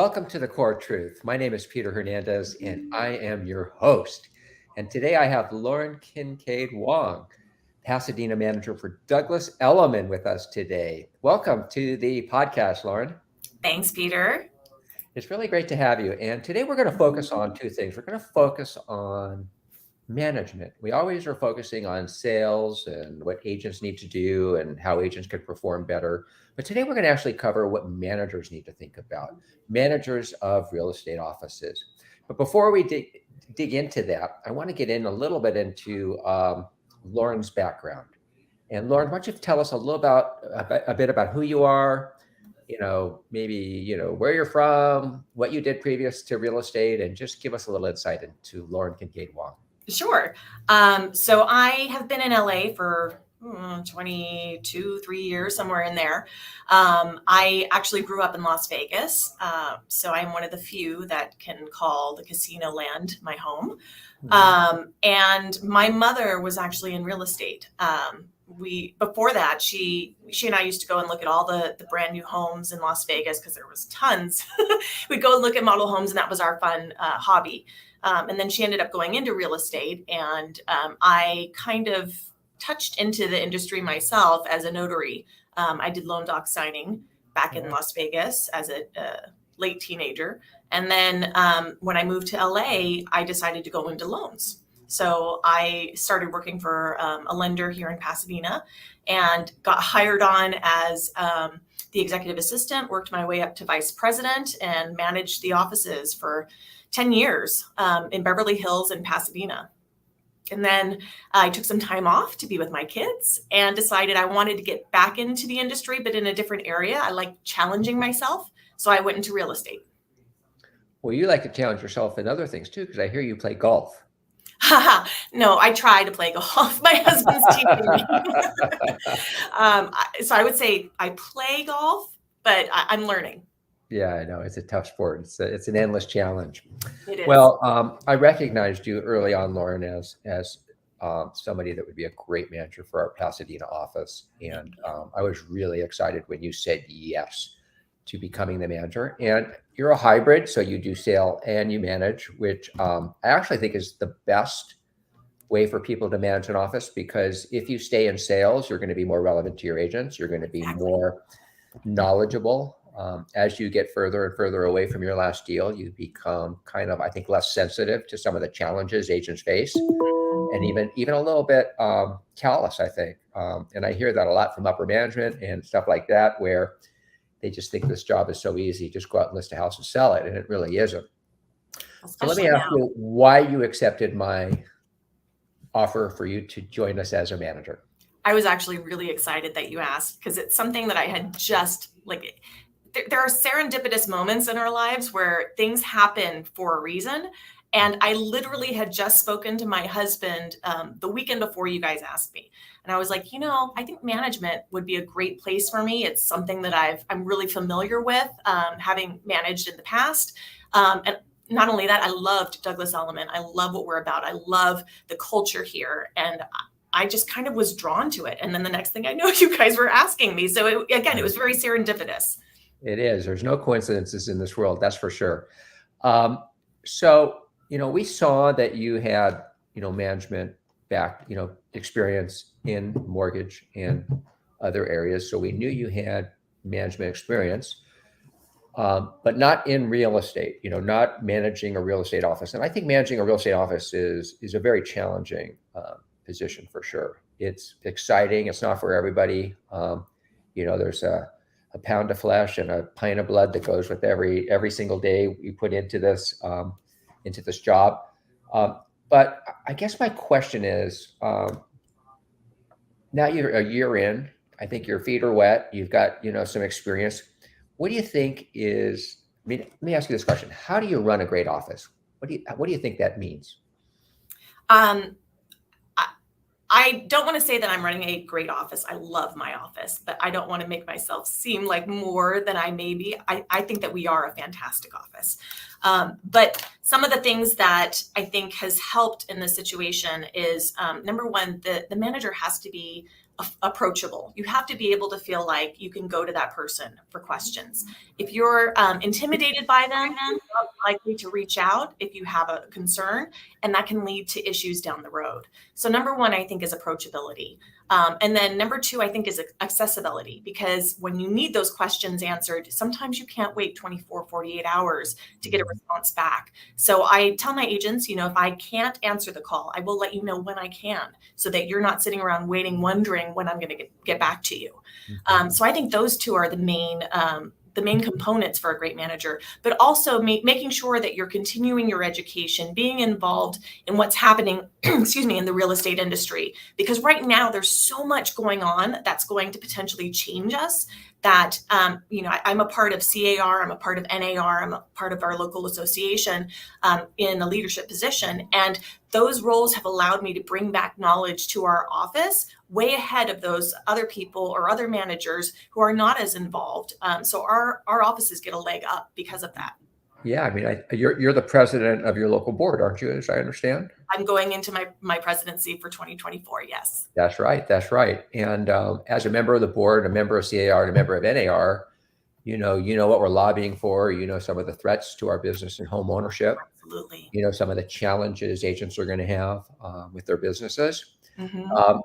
Welcome to The Core Truth. My name is Peter Hernandez, and I am your host. And today I have Lauren Kinkade-Wong, Pasadena manager for Douglas Elliman, with us today. Welcome to the podcast, Lauren. Thanks, Peter. It's really great to have you. And today we're going to focus on two things. We're going to focus on management. We always are focusing on sales and what agents need to do and how agents could perform better. But today we're going to actually cover what managers need to think about, managers of real estate offices. But before we dig into that, I want to get in a little bit into Lauren's background. And Lauren, why don't you tell us a bit about who you are, maybe, where you're from, what you did previous to real estate, and just give us a little insight into Lauren Kinkade-Wong. Sure. So I have been in LA for 3 years, somewhere in there. I actually grew up in Las Vegas. So I'm one of the few that can call the casino land my home. And my mother was actually in real estate. Before that, she and I used to go and look at all the brand new homes in Las Vegas because there was tons. We'd go and look at model homes, and that was our fun hobby. And then she ended up going into real estate, and I kind of touched into the industry myself as a notary. I did loan doc signing back in Las Vegas as a late teenager. And then when I moved to LA, I decided to go into loans. So I started working for a lender here in Pasadena and got hired on as the executive assistant, worked my way up to vice president, and managed the offices for 10 years in Beverly Hills and Pasadena. And then I took some time off to be with my kids and decided I wanted to get back into the industry, but in a different area. I like challenging myself. So I went into real estate. Well, you like to challenge yourself in other things too, because I hear you play golf. No, I try to play golf. My husband's teaching me. So I would say I play golf, but I'm learning. Yeah, I know. It's a tough sport. It's an endless challenge. It is. Well, I recognized you early on, Lauren, as somebody that would be a great manager for our Pasadena office. And I was really excited when you said yes to becoming the manager. And you're a hybrid, so you do sale and you manage, which I actually think is the best way for people to manage an office, because if you stay in sales, you're going to be more relevant to your agents. You're going to be more knowledgeable. As you get further and further away from your last deal, you become kind of, I think, less sensitive to some of the challenges agents face, and even a little bit callous, I think. And I hear that a lot from upper management and stuff like that, where they just think this job is so easy. Just go out and list a house and sell it. And it really isn't. So let me ask you why you accepted my offer for you to join us as a manager. I was actually really excited that you asked, because it's something that I had just there are serendipitous moments in our lives where things happen for a reason. And I literally had just spoken to my husband the weekend before you guys asked me. And I was like, I think management would be a great place for me. It's something that I'm really familiar with, having managed in the past. And not only that, I loved Douglas Elliman. I love what we're about. I love the culture here. And I just kind of was drawn to it. And then the next thing I know, you guys were asking me. So it was very serendipitous. It is. There's no coincidences in this world. That's for sure. So, we saw that you had, management back, experience in mortgage and other areas. So we knew you had management experience, but not in real estate, not managing a real estate office. And I think managing a real estate office is a very challenging position for sure. It's exciting. It's not for everybody. There's a pound of flesh and a pint of blood that goes with every single day you put into this job. But I guess my question is, now you're a year in, I think your feet are wet. You've got, some experience. What do you think let me ask you this question. How do you run a great office? What do you think that means? I don't want to say that I'm running a great office. I love my office, but I don't want to make myself seem like more than I may be. I think that we are a fantastic office. But some of the things that I think has helped in this situation is number one, the manager has to be approachable. You have to be able to feel like you can go to that person for questions. If you're intimidated by them, you're not likely to reach out if you have a concern, and that can lead to issues down the road. So number one, I think, is approachability. And then number two, I think, is accessibility, because when you need those questions answered, sometimes you can't wait 24, 48 hours to get a response back. So I tell my agents, if I can't answer the call, I will let you know when I can, so that you're not sitting around waiting, wondering when I'm going to get back to you. So I think those two are the main components for a great manager, but also making sure that you're continuing your education, being involved in what's happening, excuse me, in the real estate industry. Because right now there's so much going on that's going to potentially change us that, I'm a part of CAR, I'm a part of NAR, I'm a part of our local association in a leadership position. And those roles have allowed me to bring back knowledge to our office way ahead of those other people or other managers who are not as involved. So our offices get a leg up because of that. Yeah, I mean, you're the president of your local board, aren't you, as I understand? I'm going into my presidency for 2024, yes. That's right, that's right. And as a member of the board, a member of CAR, and a member of NAR, you know what we're lobbying for. Some of the threats to our business and home ownership. Absolutely. Some of the challenges agents are going to have with their businesses. Mm-hmm.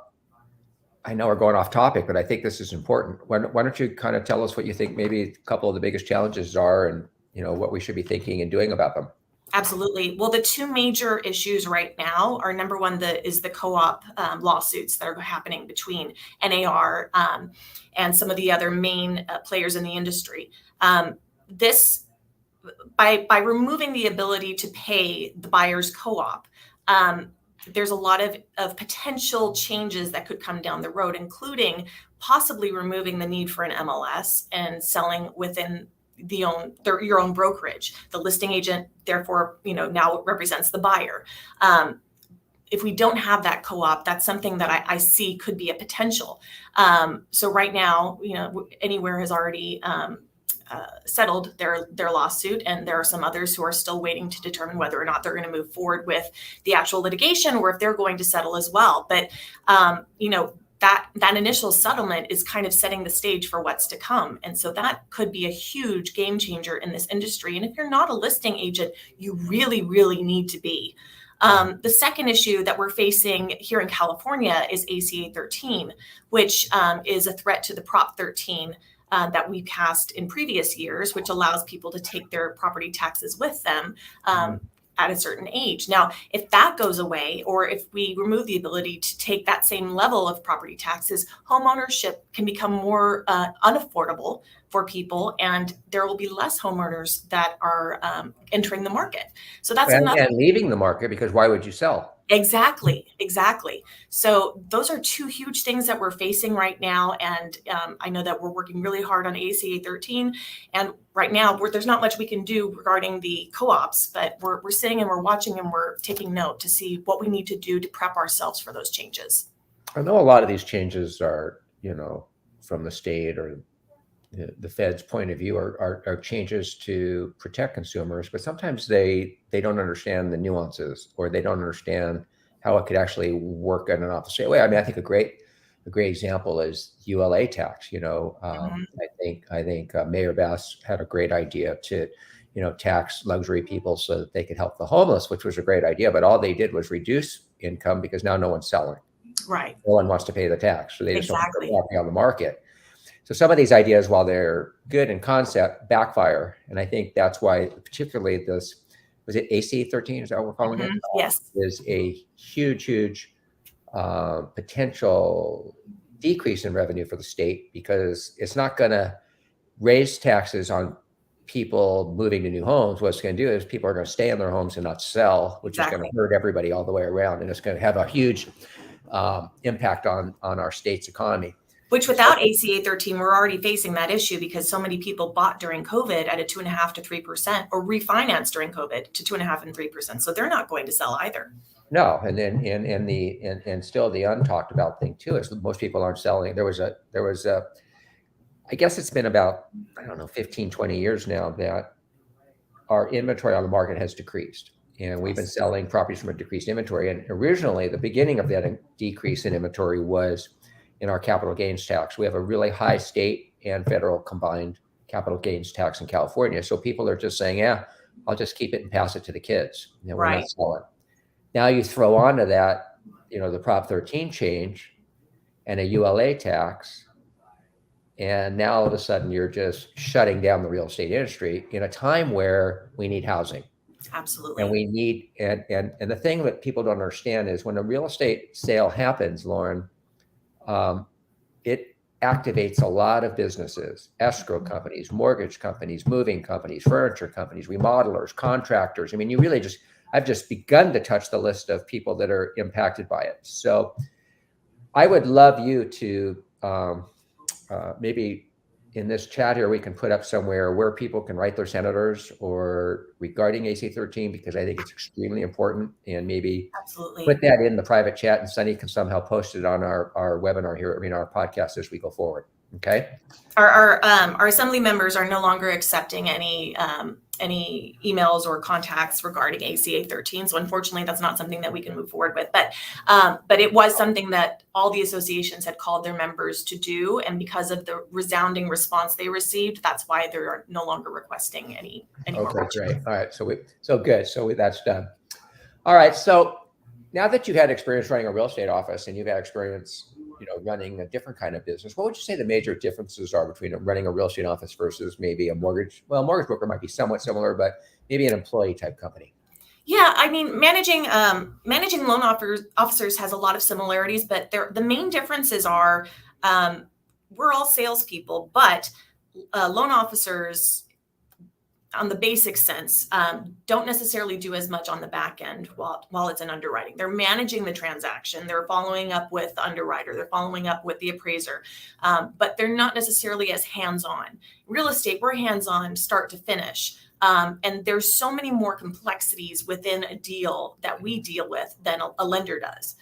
I know we're going off topic, but I think this is important. Why don't you kind of tell us what you think maybe a couple of the biggest challenges are, and what we should be thinking and doing about them? Absolutely. Well, the two major issues right now are, number one, is the co-op lawsuits that are happening between NAR and some of the other main players in the industry. This, by removing the ability to pay the buyer's co-op, there's a lot of potential changes that could come down the road, including possibly removing the need for an MLS and selling within your own brokerage. The listing agent, therefore, now represents the buyer. If we don't have that co-op, that's something that I see could be a potential. So right now, Anywhere has already settled their lawsuit, and there are some others who are still waiting to determine whether or not they're going to move forward with the actual litigation, or if they're going to settle as well. But that initial settlement is kind of setting the stage for what's to come. And so that could be a huge game changer in this industry. And if you're not a listing agent, you really, really need to be. The second issue that we're facing here in California is ACA 13, which is a threat to the Prop 13 that we passed in previous years, which allows people to take their property taxes with them at a certain age. Now, if that goes away, or if we remove the ability to take that same level of property taxes, home ownership can become more unaffordable for people, and there will be less homeowners that are entering the market. So that's another. And leaving the market, because why would you sell? Exactly. So those are two huge things that we're facing right now. And I know that we're working really hard on ACA 13. And right now, there's not much we can do regarding the co-ops, but we're sitting and we're watching and we're taking note to see what we need to do to prep ourselves for those changes. I know a lot of these changes are, from the state or the Fed's point of view are changes to protect consumers, but sometimes they don't understand the nuances, or they don't understand how it could actually work in an opposite way. I mean, I think a great example is ULA tax. I think Mayor Bass had a great idea to, tax luxury people so that they could help the homeless, which was a great idea. But all they did was reduce income, because now no one's selling. Right. No one wants to pay the tax, so they just don't put it on the market. So some of these ideas, while they're good in concept, backfire. And I think that's why, particularly was it AC 13? Is that what we're calling it? Yes. Is a huge potential decrease in revenue for the state, because it's not going to raise taxes on people moving to new homes. What it's going to do is people are going to stay in their homes and not sell, which is going to hurt everybody all the way around. And it's going to have a huge impact on our state's economy. Which, without ACA 13, we're already facing that issue, because so many people bought during COVID at a 2.5% to 3%, or refinanced during COVID to 2.5% and 3%. So they're not going to sell either. No, and then and still the untalked about thing too is most people aren't selling. There was a I guess it's been about, 15, 20 years now that our inventory on the market has decreased. And we've been selling properties from a decreased inventory. And originally, the beginning of that decrease in inventory was in our capital gains tax. We have a really high state and federal combined capital gains tax in California. So people are just saying, yeah, I'll just keep it and pass it to the kids. You know, we're Right. not selling. Now you throw onto that, you know, the Prop 13 change and a ULA tax. And now all of a sudden you're just shutting down the real estate industry in a time where we need housing. Absolutely. And we need, and the thing that people don't understand is when a real estate sale happens, Lauren, it activates a lot of businesses, escrow companies, mortgage companies, moving companies, furniture companies, remodelers, contractors. I mean, I've just begun to touch the list of people that are impacted by it. So I would love you to maybe in this chat here, we can put up somewhere where people can write their senators or regarding AC-13, because I think it's extremely important, and maybe Absolutely. put that in the private chat, and Sunny can somehow post it on our webinar here, I mean, our podcast as we go forward. Okay. Our assembly members are no longer accepting any emails or contacts regarding ACA 13. So unfortunately, that's not something that we can move forward with. But it was something that all the associations had called their members to do, and because of the resounding response they received, that's why they're no longer requesting any more. Okay, great. All right, so good. So that's done. All right, so now that you've had experience running a real estate office and you've had experience, you know, running a different kind of business, what would you say the major differences are between running a real estate office versus maybe a mortgage? Well, a mortgage broker might be somewhat similar, but maybe an employee type company. Yeah, I mean, managing loan officers has a lot of similarities, but the main differences are we're all salespeople, but loan officers, on the basic sense, don't necessarily do as much on the back end while it's in underwriting. They're managing the transaction. They're following up with the underwriter. They're following up with the appraiser, but they're not necessarily as hands-on. Real estate, we're hands-on start to finish. And there's so many more complexities within a deal that we deal with than a lender does.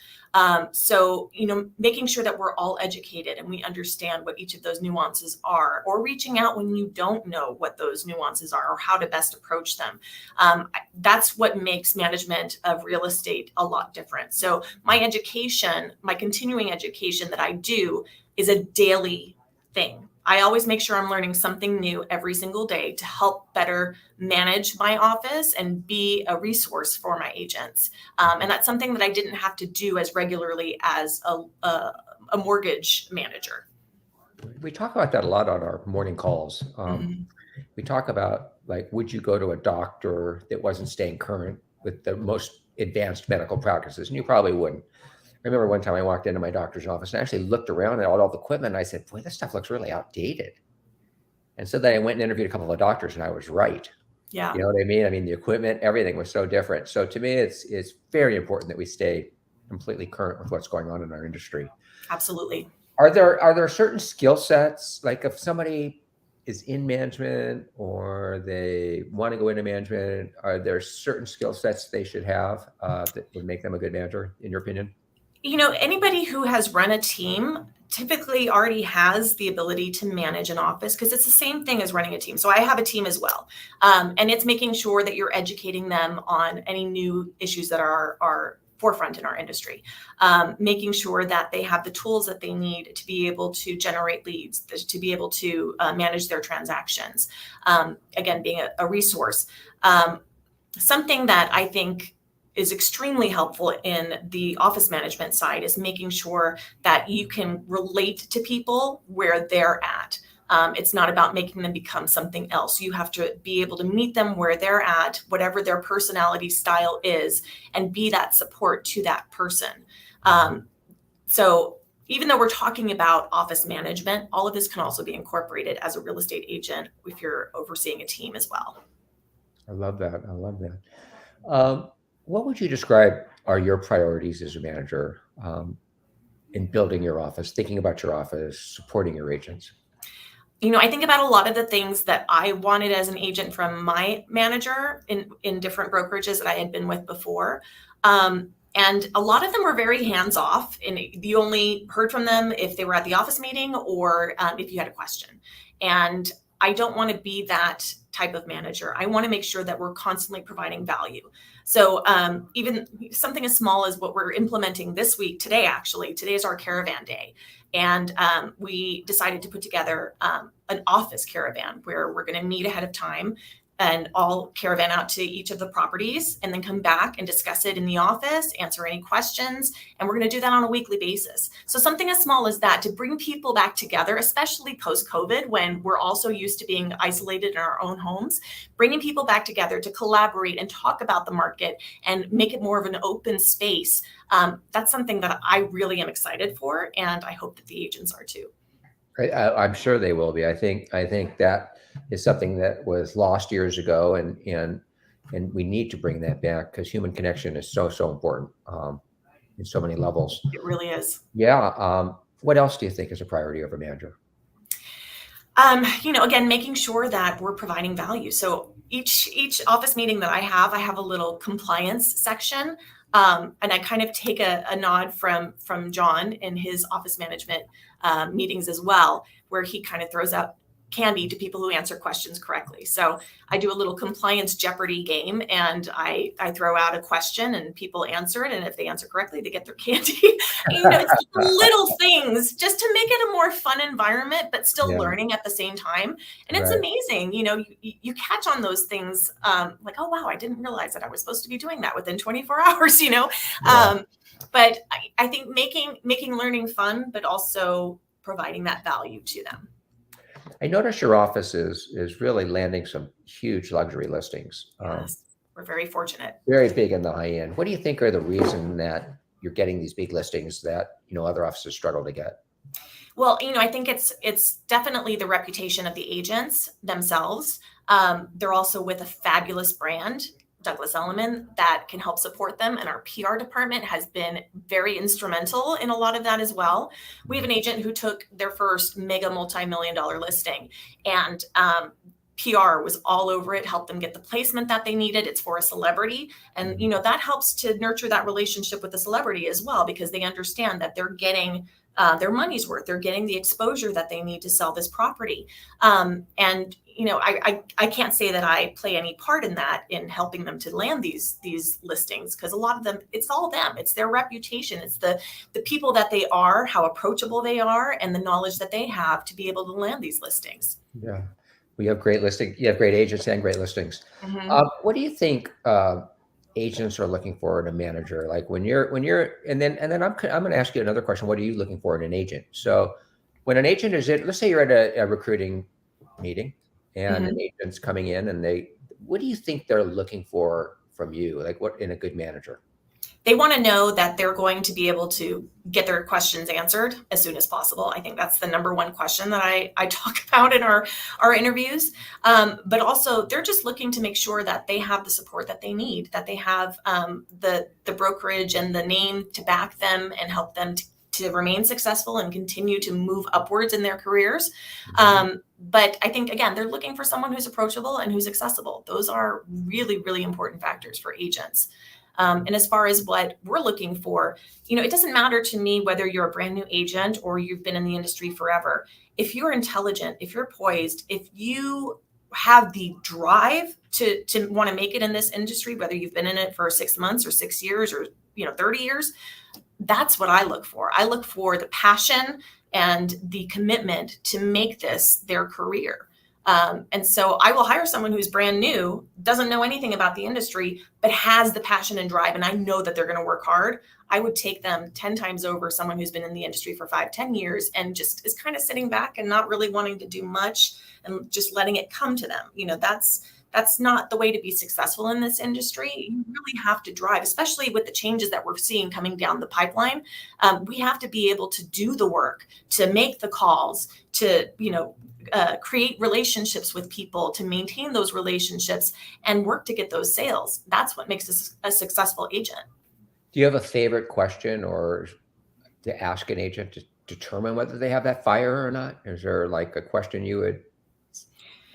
So, you know, making sure that we're all educated and we understand what each of those nuances are, or reaching out when you don't know what those nuances are or how to best approach them. That's what makes management of real estate a lot different. So my education, my continuing education that I do is a daily thing. I always make sure I'm learning something new every single day to help better manage my office and be a resource for my agents. And that's something that I didn't have to do as regularly as a mortgage manager. We talk about that a lot on our morning calls. We talk about, like, would you go to a doctor that wasn't staying current with the most advanced medical practices? And you probably wouldn't. I remember one time I walked into my doctor's office and I actually looked around at all the equipment and I said, boy, this stuff looks really outdated. And so then I went and interviewed a couple of doctors and I was right. Yeah. You know what I mean? I mean, the equipment, everything was so different. So to me, it's very important that we stay completely current with what's going on in our industry. Absolutely. Are there certain skill sets, like if somebody is in management or they want to go into management, are there certain skill sets they should have that would make them a good manager, in your opinion? You know, anybody who has run a team typically already has the ability to manage an office, because it's the same thing as running a team. So I have a team as well. And it's making sure that you're educating them on any new issues that are forefront in our industry, making sure that they have the tools that they need to be able to generate leads, to be able to manage their transactions. Again, being a resource. Something that I think is extremely helpful in the office management side is making sure that you can relate to people where they're at. It's not about making them become something else. You have to be able to meet them where they're at, whatever their personality style is, and be that support to that person. So even though we're talking about office management, all of this can also be incorporated as a real estate agent if you're overseeing a team as well. I love that. I love that. What would you describe are your priorities as a manager in building your office, thinking about your office, supporting your agents? You know, I think about a lot of the things that I wanted as an agent from my manager in different brokerages that I had been with before. And a lot of them were very hands-off, and you only heard from them if they were at the office meeting or if you had a question. And I don't want to be that type of manager. I want to make sure that we're constantly providing value. So even something as small as what we're implementing this week, today is our caravan day. And we decided to put together an office caravan where we're going to meet ahead of time and all caravan out to each of the properties and then come back and discuss it in the office, answer any questions. And we're going to do that on a weekly basis. So something as small as that to bring people back together, especially post-COVID, when we're also used to being isolated in our own homes, bringing people back together to collaborate and talk about the market and make it more of an open space. That's something that I really am excited for. And I hope that the agents are too. I'm sure they will be. I think that is something that was lost years ago, and we need to bring that back because human connection is so important in so many levels. It really is. Yeah. What else do you think is a priority of a manager? Again, making sure that we're providing value. So each office meeting that I have a little compliance section. And I kind of take a nod from John in his office management meetings as well, where he kind of throws out candy to people who answer questions correctly. So I do a little compliance Jeopardy game, and I throw out a question and people answer it. And if they answer correctly, they get their candy. It's little things just to make it a more fun environment, but still learning at the same time. And it's amazing. You catch on those things like, oh, wow, I didn't realize that I was supposed to be doing that within 24 hours, But I think making learning fun, but also providing that value to them. I notice your office is really landing some huge luxury listings. Yes, we're very fortunate. Very big in the high end. What do you think are the reason that you're getting these big listings that other offices struggle to get? Well, I think it's definitely the reputation of the agents themselves. They're also with a fabulous brand, Douglas Elliman, that can help support them. And our PR department has been very instrumental in a lot of that as well. We have an agent who took their first mega multi-million-dollar listing, and PR was all over it, helped them get the placement that they needed. It's for a celebrity. And, that helps to nurture that relationship with the celebrity as well, because they understand that they're getting their money's worth. They're getting the exposure that they need to sell this property. I can't say that I play any part in that, in helping them to land these listings, because a lot of them, it's all them. It's their reputation. It's the people that they are, how approachable they are, and the knowledge that they have to be able to land these listings. Yeah, we have great listings. You have great agents and great listings. Mm-hmm. What do you think agents are looking for in a manager? Like when you're, and then I'm going to ask you another question. What are you looking for in an agent? So when an agent is let's say you're at a recruiting meeting and an agent's coming in, and what do you think they're looking for from you? Like what in a good manager? They want to know that they're going to be able to get their questions answered as soon as possible. I think that's the number one question that I talk about in our interviews. But also they're just looking to make sure that they have the support that they need, that they have the brokerage and the name to back them and help them to remain successful and continue to move upwards in their careers. But I think, again, they're looking for someone who's approachable and who's accessible. Those are really, really important factors for agents. And as far as what we're looking for, it doesn't matter to me whether you're a brand new agent or you've been in the industry forever. If you're intelligent, if you're poised, if you have the drive to want to make it in this industry, whether you've been in it for 6 months or 6 years or 30 years, that's what I look for. I look for the passion and the commitment to make this their career. And so I will hire someone who's brand new, doesn't know anything about the industry, but has the passion and drive. And I know that they're going to work hard. I would take them 10 times over someone who's been in the industry for 5-10 years and just is kind of sitting back and not really wanting to do much and just letting it come to them. That's not the way to be successful in this industry. You really have to drive, especially with the changes that we're seeing coming down the pipeline. We have to be able to do the work, to make the calls, to, create relationships with people, to maintain those relationships and work to get those sales. That's what makes us a successful agent. Do you have a favorite question or to ask an agent to determine whether they have that fire or not? Is there like a question you would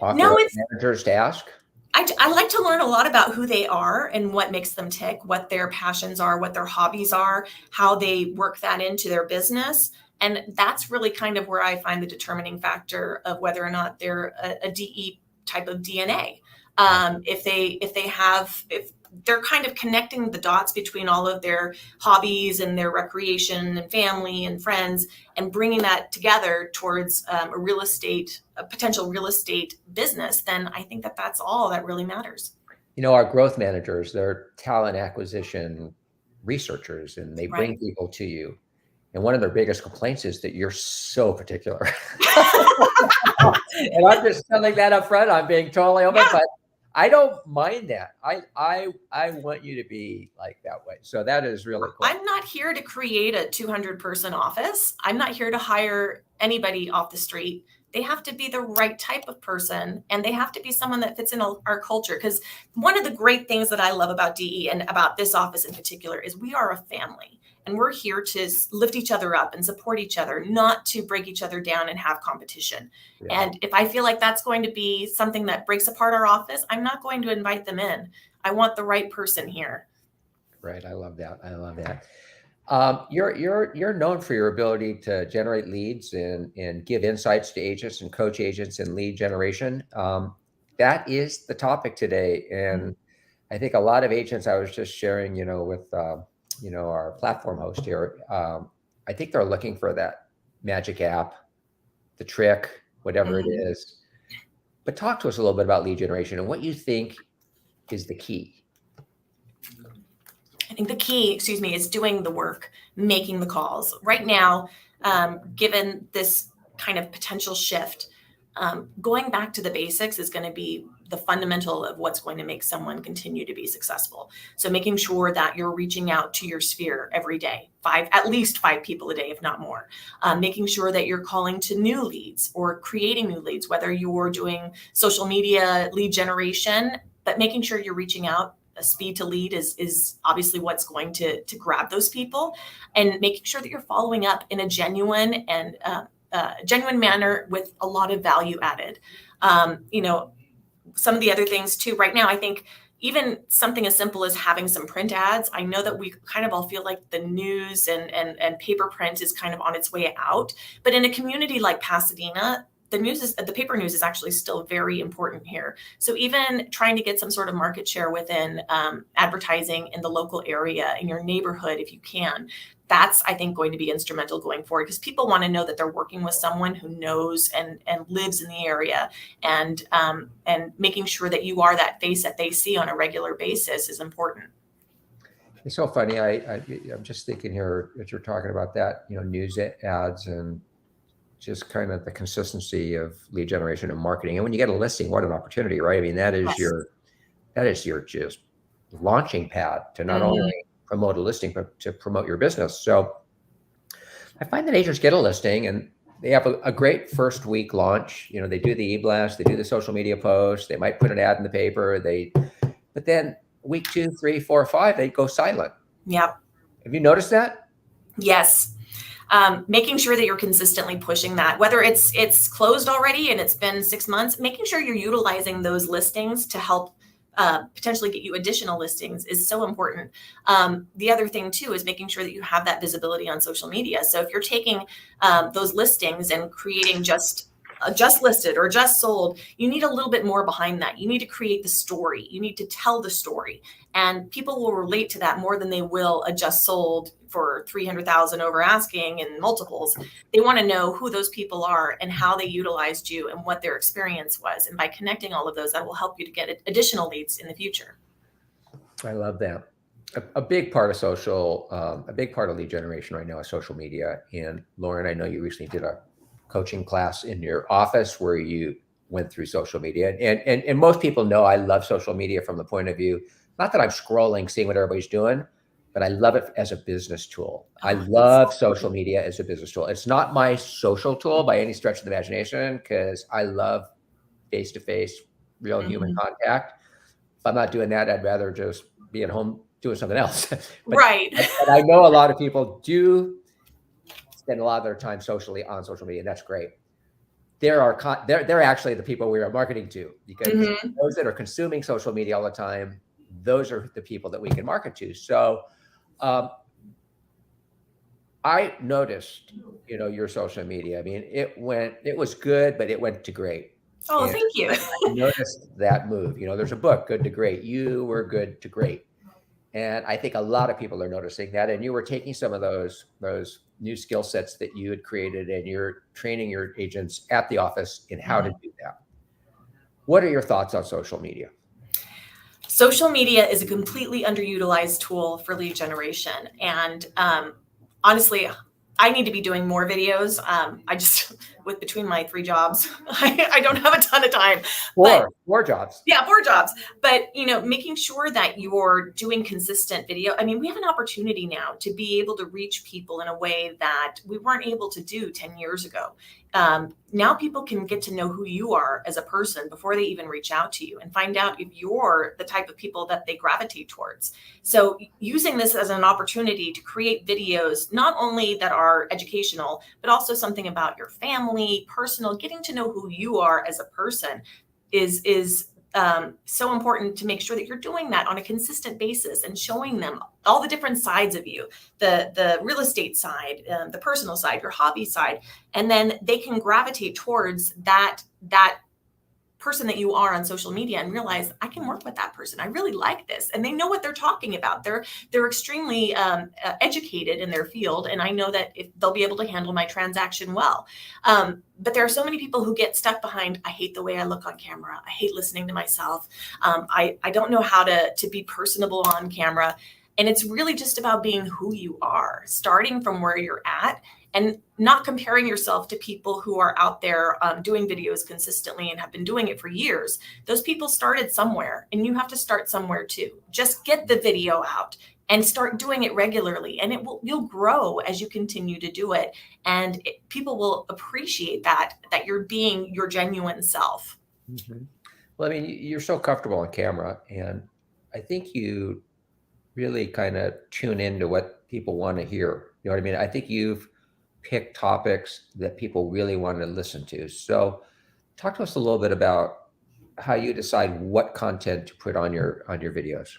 offer managers to ask? I like to learn a lot about who they are and what makes them tick, what their passions are, what their hobbies are, how they work that into their business. And that's really kind of where I find the determining factor of whether or not they're a DE type of DNA. If they're kind of connecting the dots between all of their hobbies and their recreation and family and friends, and bringing that together towards a potential real estate business, then I think that that's all that really matters. Our growth managers, they're talent acquisition researchers, and they bring people to you. And one of their biggest complaints is that you're so particular. And I'm just telling that up front. I'm being totally open, but I don't mind that. I want you to be like that way. So that is really cool. I'm not here to create a 200-person office. I'm not here to hire anybody off the street. They have to be the right type of person, and they have to be someone that fits in our culture. Because one of the great things that I love about DE and about this office in particular is we are a family, and we're here to lift each other up and support each other, not to break each other down and have competition. Yeah. And if I feel like that's going to be something that breaks apart our office, I'm not going to invite them in. I want the right person here. Right. I love that. I love that. You're known for your ability to generate leads and give insights to agents and coach agents in lead generation. That is the topic today. And I think a lot of agents, I was just sharing, with, our platform host here, I think they're looking for that magic app, the trick, whatever it is. But talk to us a little bit about lead generation and what you think is the key. I think the key, is doing the work, making the calls. Right now, given this kind of potential shift, going back to the basics is going to be the fundamental of what's going to make someone continue to be successful. So making sure that you're reaching out to your sphere every day, at least 5 people a day, if not more. Making sure that you're calling to new leads or creating new leads, whether you're doing social media lead generation, but making sure you're reaching out. A speed to lead is obviously what's going to grab those people, and making sure that you're following up in a genuine and genuine manner with a lot of value added. Some of the other things too, right now, I think even something as simple as having some print ads. I know that we kind of all feel like the news and paper print is kind of on its way out, but in a community like Pasadena, the paper news is actually still very important here. So even trying to get some sort of market share within advertising in the local area, in your neighborhood, if you can, that's, I think, going to be instrumental going forward, because people want to know that they're working with someone who knows and lives in the area, and making sure that you are that face that they see on a regular basis is important. It's so funny. I'm just thinking here as you're talking about that, news ads and just kind of the consistency of lead generation and marketing. And when you get a listing, what an opportunity, right? I mean, that is your just launching pad to not only promote a listing, but to promote your business. So I find that agents get a listing and they have a great first week launch. They do the e-blast, they do the social media post, they might put an ad in the paper, but then week 2, 3, 4, 5, they go silent. Yep. Have you noticed that? Yes. Making sure that you're consistently pushing that, whether it's closed already and it's been 6 months, making sure you're utilizing those listings to help potentially get you additional listings is so important. The other thing too is making sure that you have that visibility on social media. So if you're taking those listings and creating just listed or just sold, you need a little bit more behind that. You need to create the story. You need to tell the story, and people will relate to that more than they will a just sold for 300,000 over asking and multiples. They want to know who those people are and how they utilized you and what their experience was. And by connecting all of those, that will help you to get additional leads in the future. I love that. A big part of lead generation right now is social media. And Lauren, I know you recently did a coaching class in your office where you went through social media, and most people know I love social media from the point of view, not that I'm scrolling, seeing what everybody's doing, but I love it as a business tool. I love social media as a business tool. It's not my social tool by any stretch of the imagination, because I love face-to-face, real human contact. If I'm not doing that, I'd rather just be at home doing something else. Right. But I know a lot of people do spend a lot of their time on social media, and that's great. They're actually the people we are marketing to, because those that are consuming social media all the time, those are the people that we can market to. So I noticed, your social media. I mean, it was good, but it went to great. Oh, And thank you. I noticed that move. There's a book, Good to Great. You were good to great. And I think a lot of people are noticing that. And you were taking some of those new skill sets that you had created, and you're training your agents at the office in how to do that. What are your thoughts on social media? Social media is a completely underutilized tool for lead generation. And honestly, I need to be doing more videos. I just, with between my 3 jobs, I don't have a ton of time. But Four jobs. yeah, 4 jobs. But, making sure that you're doing consistent video. I mean, we have an opportunity now to be able to reach people in a way that we weren't able to do 10 years ago. Now people can get to know who you are as a person before they even reach out to you, and find out if you're the type of people that they gravitate towards. So using this as an opportunity to create videos, not only that are educational, but also something about your family, personal, getting to know who you are as a person is so important, to make sure that you're doing that on a consistent basis and showing them all the different sides of you, the real estate side, the personal side, your hobby side, and then they can gravitate towards that person that you are on social media and realize, I can work with that person. I really like this. And they know what they're talking about. They're extremely educated in their field. And I know that if they'll be able to handle my transaction well. But there are so many people who get stuck behind, I hate the way I look on camera. I hate listening to myself. I don't know how to be personable on camera. And it's really just about being who you are, starting from where you're at, and not comparing yourself to people who are out there doing videos consistently and have been doing it for years. Those people started somewhere, and you have to start somewhere too. Just get the video out and start doing it regularly, and you'll grow as you continue to do it. And people will appreciate that you're being your genuine self. Mm-hmm. Well, I mean, you're so comfortable on camera, and I think you really kind of tune into what people want to hear. You know what I mean? I think you've picked topics that people really want to listen to. So talk to us a little bit about how you decide what content to put on your videos.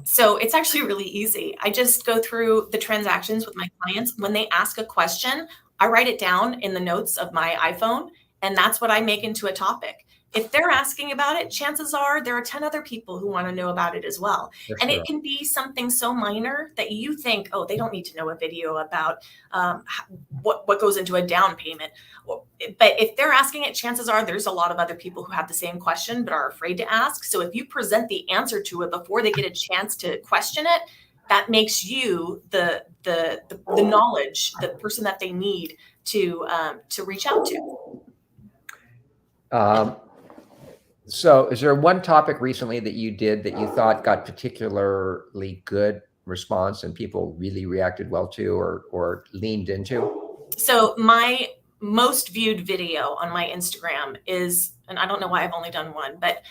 So it's actually really easy. I just go through the transactions with my clients. When they ask a question, I write it down in the notes of my iPhone, and that's what I make into a topic. If they're asking about it, chances are there are 10 other people who want to know about it as well. For And sure. it can be something so minor that you think, oh, they don't need to know a video about what goes into a down payment. But if they're asking it, chances are there's a lot of other people who have the same question but are afraid to ask. So if you present the answer to it before they get a chance to question it, that makes you the knowledge, the person that they need to reach out to. So is there one topic recently that you did that you thought got particularly good response and people really reacted well to, or leaned into? So my most viewed video on my Instagram is, and I don't know why I've only done one, but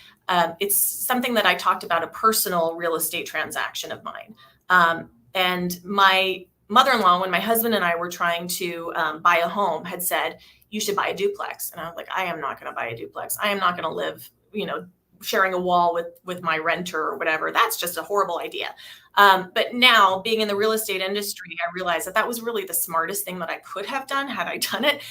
it's something that I talked about, a personal real estate transaction of mine. And my mother-in-law, when my husband and I were trying to buy a home, had said, you should buy a duplex. And I was like, I am not going to buy a duplex. I am not going to live, sharing a wall with my renter or whatever. That's just a horrible idea. But now, being in the real estate industry, I realized that was really the smartest thing that I could have done had I done it,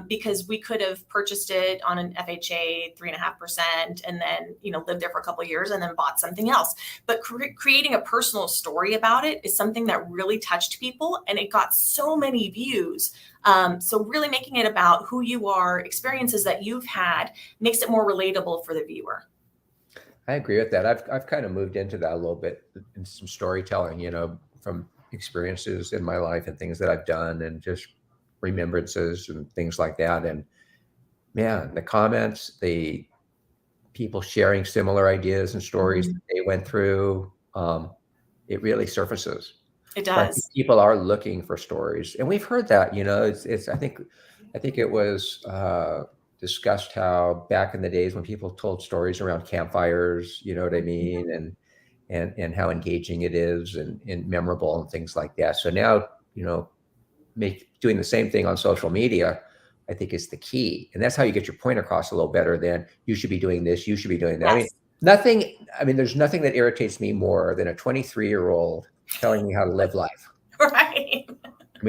because we could have purchased it on an FHA 3.5% and then, lived there for a couple of years and then bought something else. But creating a personal story about it is something that really touched people, and it got so many views. So really making it about who you are, experiences that you've had, makes it more relatable for the viewer. I agree with that. I've kind of moved into that a little bit, in some storytelling, from experiences in my life and things that I've done, and just remembrances and things like that. And man, the comments, the people sharing similar ideas and stories that they went through, it really surfaces. It So I think does. people are looking for stories, and we've heard that. It's I think it was discussed how back in the days when people told stories around campfires, you know what I mean, and how engaging it is, and memorable and things like that. So now, doing the same thing on social media, I think, is the key, and that's how you get your point across a little better than you should be doing this, you should be doing that. Yes. There's nothing that irritates me more than a 23-year-old telling me how to live life. Right.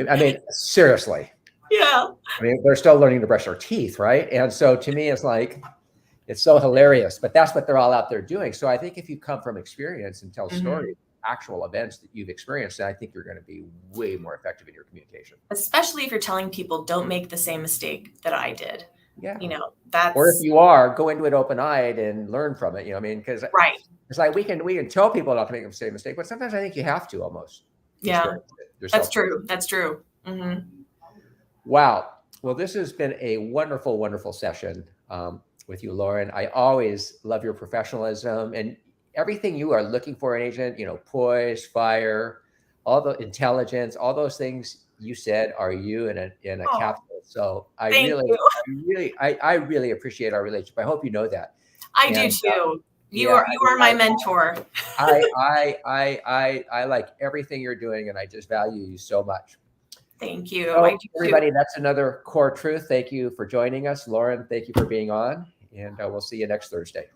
I mean, seriously. Yeah. I mean, they're still learning to brush their teeth, right? And so to me, it's like, it's so hilarious, but that's what they're all out there doing. So I think if you come from experience and tell stories, actual events that you've experienced, then I think you're going to be way more effective in your communication. Especially if you're telling people don't make the same mistake that I did. Yeah. You know, that's Or if you are, go into it open-eyed and learn from it. You know what I mean? Because right. it's like we can tell people not to make the same mistake, but sometimes I think you have to almost. Yeah, that's true. That's true. Wow. Well, this has been a wonderful, wonderful session with you, Lauren. I always love your professionalism and everything you are looking for in an agent, you know, poise, fire, all the intelligence, all those things you said are you in a capsule. So I really appreciate our relationship. I hope you know that. I do too. You are my mentor. I like everything you're doing, and I just value you so much. Thank you. So, everybody, that's another core truth. Thank you for joining us. Lauren, thank you for being on, and we'll see you next Thursday.